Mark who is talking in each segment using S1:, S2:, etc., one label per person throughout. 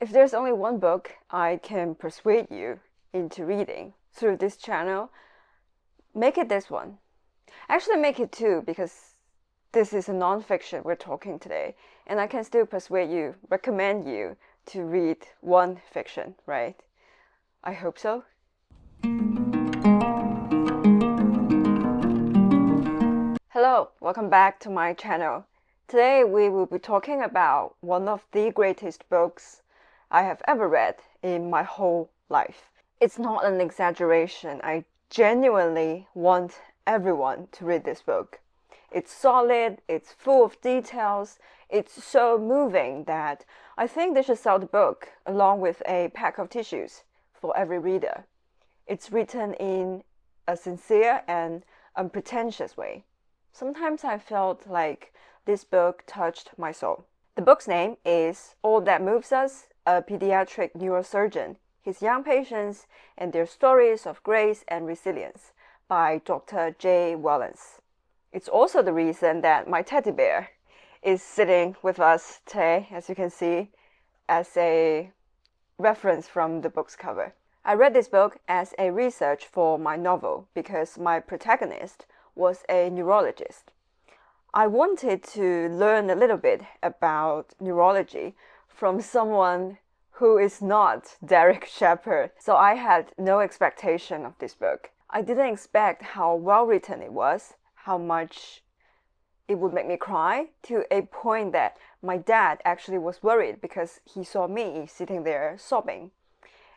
S1: If there's only one book I can persuade you into reading through this channel, make it this one. Actually, make it two, because this is a non-fiction we're talking today, and I can still persuade you, recommend you to read one fiction, right? I hope so. Hello, welcome back to my channel. Today we will be talking about one of the greatest books I have ever read in my whole life. It's not an exaggeration. I genuinely want everyone to read this book. It's solid, it's full of details, it's so moving that I think they should sell the book along with a pack of tissues for every reader. It's written in a sincere and unpretentious way. Sometimes I felt like this book touched my soul. The book's name is All That Moves Us, a Pediatric Neurosurgeon, His Young Patients and Their Stories of Grace and Resilience by Dr. J. Wellons. It's also the reason that my teddy bear is sitting with us today, as you can see, as a reference from the book's cover. I read this book as a research for my novel because my protagonist was a neurologist. I wanted to learn a little bit about neurology from someone who is not Derek Shepherd, so I had no expectation of this book. I didn't expect how well written it was, how much it would make me cry, to a point that my dad actually was worried because he saw me sitting there sobbing.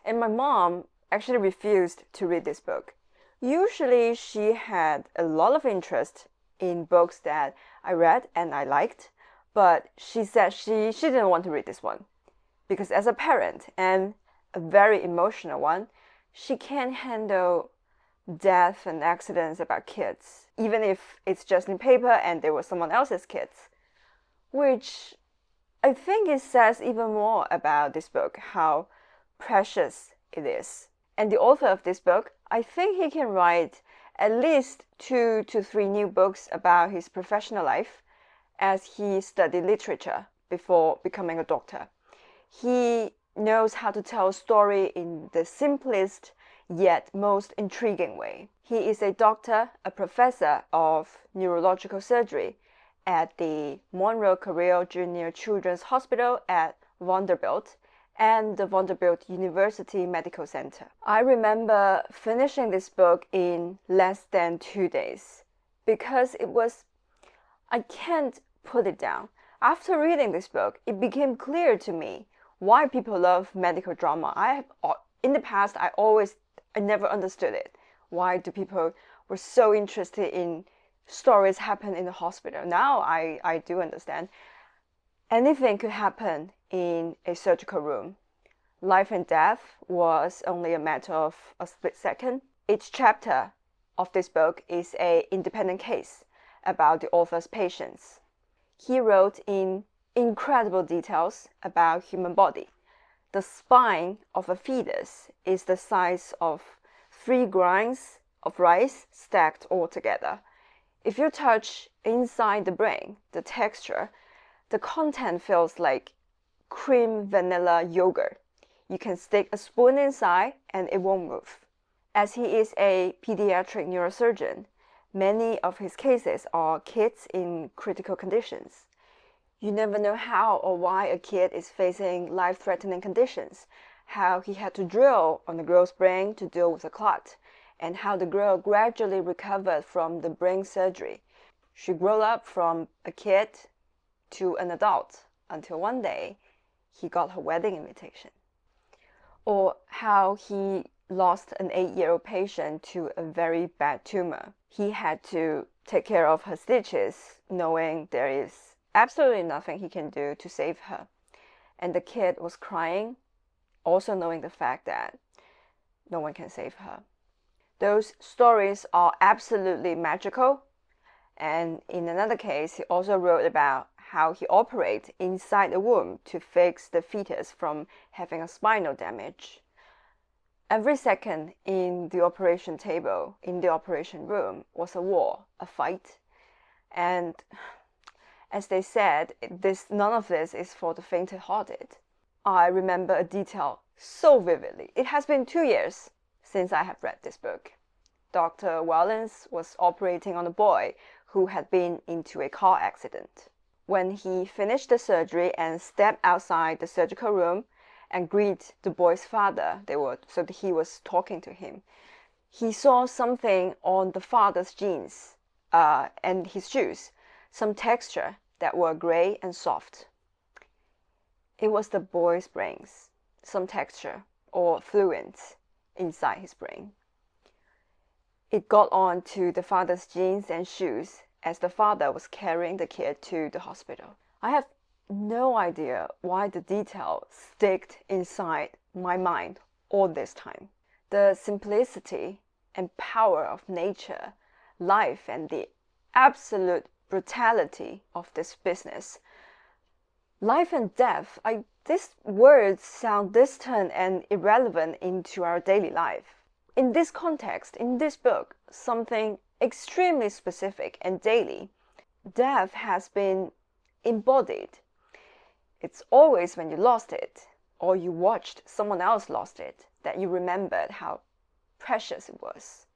S1: And my mom actually refused to read this book. Usually she had a lot of interest in books that I read and I liked, but she said she didn't want to read this one because as a parent, and a very emotional one, she can't handle death and accidents about kids, even if it's just in paper and they were someone else's kids, which I think it says even more about this book, how precious it is. And the author of this book, I think he can write at least 2 to 3 new books about his professional life as he studied literature before becoming a doctor. He knows how to tell a story in the simplest yet most intriguing way. He is a doctor, a professor of neurological surgery at the Monroe Carrel Jr. Children's Hospital at Vanderbilt and the Vanderbilt University Medical Center. I remember finishing this book in less than 2 days because I can't put it down. After reading this book, it became clear to me why people love medical drama. In the past, I never understood it. Why do people were so interested in stories happen in the hospital? Now I do understand. Anything could happen in a surgical room. Life and death was only a matter of a split second. Each chapter of this book is an independent case about the author's patients. He wrote in incredible details about human body. The spine of a fetus is the size of 3 grains of rice stacked all together. If you touch inside the brain, the texture, the content feels like cream vanilla yogurt. You can stick a spoon inside and it won't move. As he is a pediatric neurosurgeon, many of his cases are kids in critical conditions. You never know how or why a kid is facing life-threatening conditions, how he had to drill on the girl's brain to deal with a clot, and how the girl gradually recovered from the brain surgery. She grew up from a kid to an adult until one day he got her wedding invitation. Or how he lost an 8-year-old patient to a very bad tumor. He had to take care of her stitches, knowing there is absolutely nothing he can do to save her. And the kid was crying, also knowing the fact that no one can save her. Those stories are absolutely magical. And in another case, he also wrote about how he operates inside the womb to fix the fetus from having a spinal damage. Every second in the operation table, in the operation room, was a war, a fight. And as they said, none of this is for the faint-hearted. I remember a detail so vividly. It has been 2 years since I have read this book. Dr. Wellons was operating on a boy who had been into a car accident. When he finished the surgery and stepped outside the surgical room and greeted the boy's father, he was talking to him, he saw something on the father's jeans and his shoes, some texture that were gray and soft. It was the boy's brains, some texture or fluid inside his brain. It got on to the father's jeans and shoes as the father was carrying the kid to the hospital. I have no idea why the detail stuck inside my mind all this time. The simplicity and power of nature, life, and the absolute brutality of this business. Life and death, these words sound distant and irrelevant into our daily life. In this context, in this book, something extremely specific and daily, death has been embodied. It's always when you lost it, or you watched someone else lost it, that you remembered how precious it was,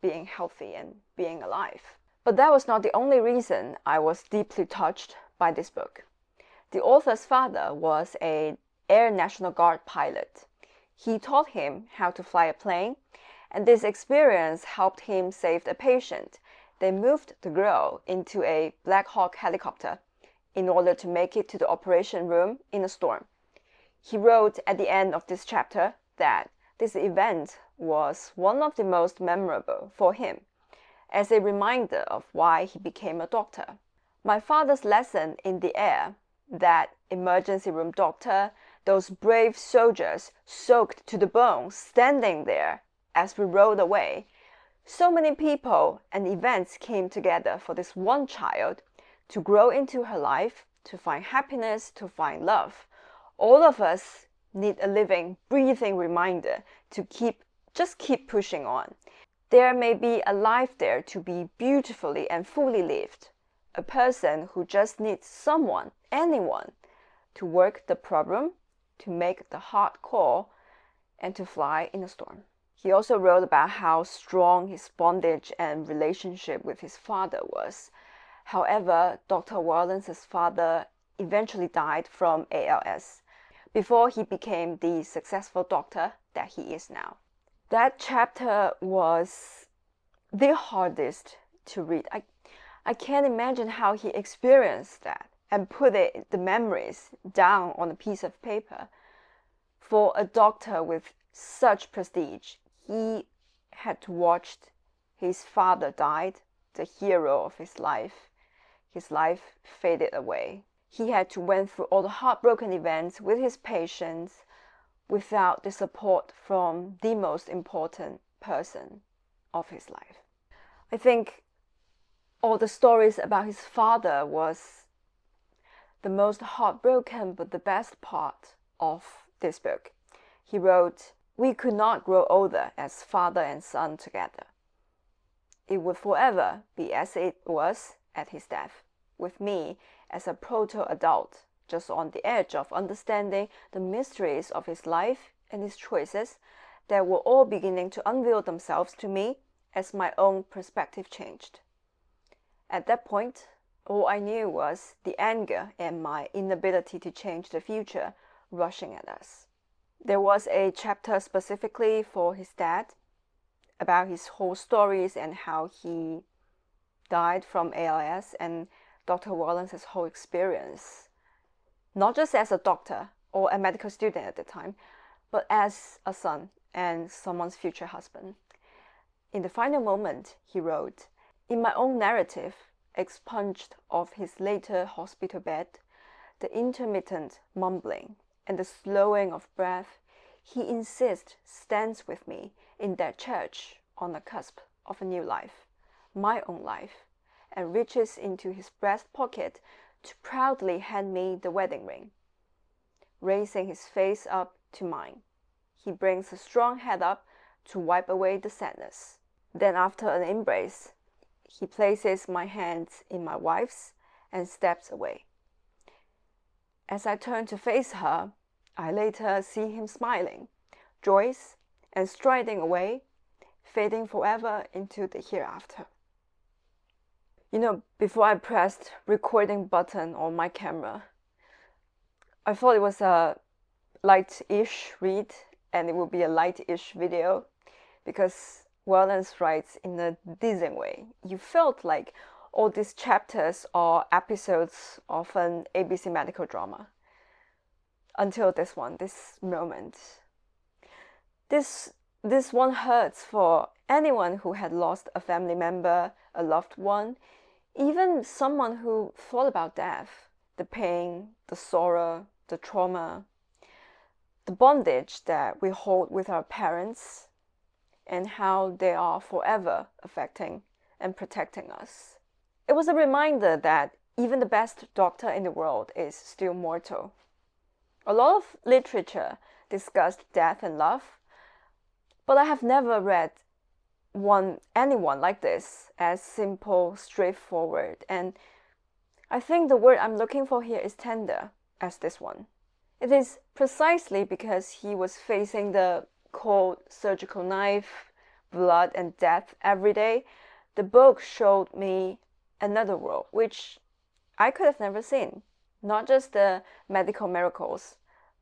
S1: being healthy and being alive. But that was not the only reason I was deeply touched by this book. The author's father was an Air National Guard pilot. He taught him how to fly a plane, and this experience helped him save a patient. They moved the girl into a Black Hawk helicopter in order to make it to the operation room in a storm. He wrote at the end of this chapter that this event was one of the most memorable for him, as a reminder of why he became a doctor. My father's lesson in the air, that emergency room doctor, those brave soldiers soaked to the bone standing there as we rode away. So many people and events came together for this one child to grow into her life, to find happiness, to find love. All of us need a living, breathing reminder to just keep pushing on. There may be a life there to be beautifully and fully lived. A person who just needs someone, anyone, to work the problem, to make the hard call, and to fly in a storm. He also wrote about how strong his bondage and relationship with his father was. However, Dr. Wellons' father eventually died from ALS before he became the successful doctor that he is now. That chapter was the hardest to read. I can't imagine how he experienced that and put the memories down on a piece of paper. For a doctor with such prestige, he had to watch his father died, the hero of his life. His life faded away. He had to went through all the heartbroken events with his patients without the support from the most important person of his life. I think all the stories about his father was the most heartbroken but the best part of this book. He wrote, "We could not grow older as father and son together. It would forever be as it was at his death, with me as a proto-adult, just on the edge of understanding the mysteries of his life and his choices that were all beginning to unveil themselves to me as my own perspective changed. At that point, all I knew was the anger and my inability to change the future rushing at us." There was a chapter specifically for his dad about his whole stories and how he died from ALS and Dr. Wellons' whole experience, not just as a doctor or a medical student at the time, but as a son and someone's future husband. In the final moment, he wrote, "In my own narrative, expunged of his later hospital bed, the intermittent mumbling and the slowing of breath he insists stands with me in that church on the cusp of a new life, my own life, and reaches into his breast pocket to proudly hand me the wedding ring. Raising his face up to mine, he brings a strong head up to wipe away the sadness. Then after an embrace, he places my hands in my wife's and steps away. As I turn to face her, I later see him smiling, joyous, and striding away, fading forever into the hereafter. You know, before I pressed recording button on my camera, I thought it was a light-ish read and it would be a light-ish video because Wellons writes in a dizzying way. You felt like all these chapters are episodes of an ABC medical drama. Until this moment. This one hurts for anyone who had lost a family member, a loved one, even someone who thought about death, the pain, the sorrow, the trauma, the bondage that we hold with our parents, and how they are forever affecting and protecting us. It was a reminder that even the best doctor in the world is still mortal. A lot of literature discussed death and love, but I have never read anyone like this as simple, straightforward, and I think the word I'm looking for here is tender as this one. It is precisely because he was facing the cold surgical knife, blood and death every day. The book showed me another world which I could have never seen. Not just the medical miracles,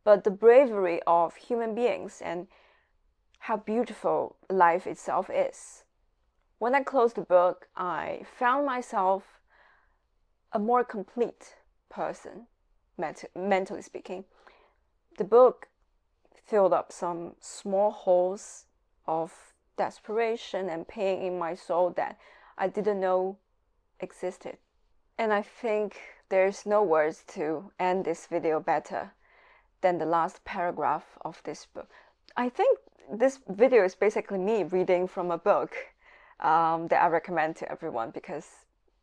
S1: but the bravery of human beings and how beautiful life itself is. When I closed the book, I found myself a more complete person, mentally speaking. The book filled up some small holes of desperation and pain in my soul that I didn't know existed. And I think there's no words to end this video better than the last paragraph of this book. I think this video is basically me reading from a book that I recommend to everyone, because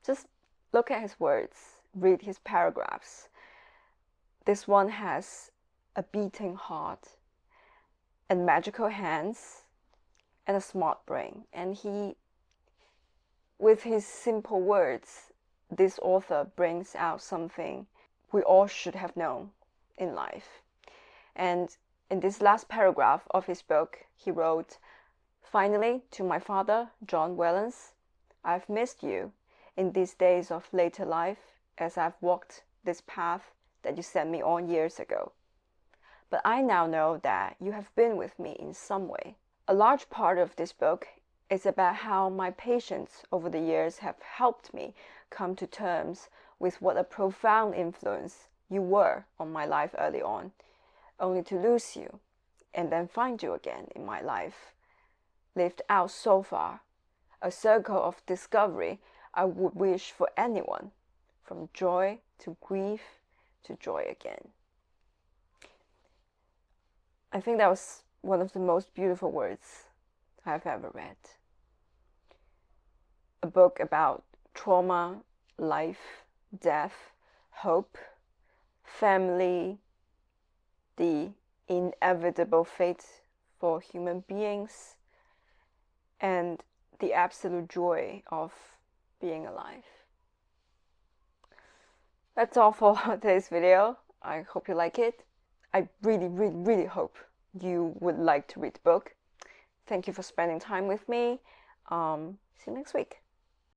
S1: just look at his words, read his paragraphs. This one has a beating heart and magical hands and a smart brain. And he, with his simple words, this author brings out something we all should have known in life. And in this last paragraph of his book, he wrote, "Finally, to my father, John Wellons, I've missed you in these days of later life as I've walked this path that you sent me on years ago. But I now know that you have been with me in some way." A large part of this book is about how my patients over the years have helped me come to terms with what a profound influence you were on my life early on, only to lose you and then find you again in my life, lived out so far, a circle of discovery I would wish for anyone, from joy to grief to joy again. I think that was one of the most beautiful words I've ever read. A book about trauma, life, death, hope, family, the inevitable fate for human beings, and the absolute joy of being alive. That's all for today's video. I hope you like it. I really hope you would like to read the book. Thank you for spending time with me. See you next week.